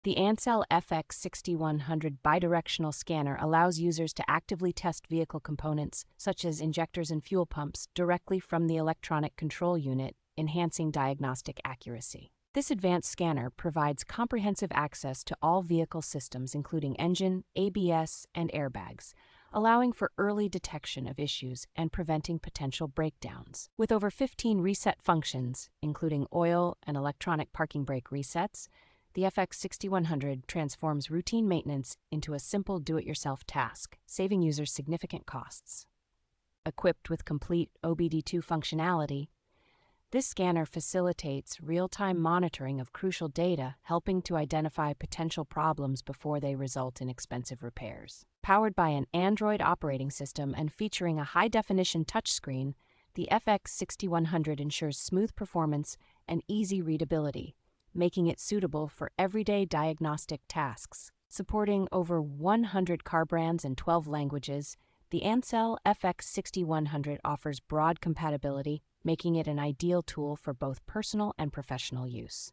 The ANCEL FX6100 Bidirectional Scanner allows users to actively test vehicle components, such as injectors and fuel pumps, directly from the electronic control unit, enhancing diagnostic accuracy. This advanced scanner provides comprehensive access to all vehicle systems, including engine, ABS, and airbags, allowing for early detection of issues and preventing potential breakdowns. With over 15 reset functions, including oil and electronic parking brake resets, the FX6100 transforms routine maintenance into a simple do-it-yourself task, saving users significant costs. Equipped with complete OBD2 functionality, this scanner facilitates real-time monitoring of crucial data, helping to identify potential problems before they result in expensive repairs. Powered by an Android operating system and featuring a high-definition touchscreen, the FX6100 ensures smooth performance and easy readability, making it suitable for everyday diagnostic tasks. Supporting over 100 car brands and 12 languages, the ANCEL FX6100 offers broad compatibility, making it an ideal tool for both personal and professional use.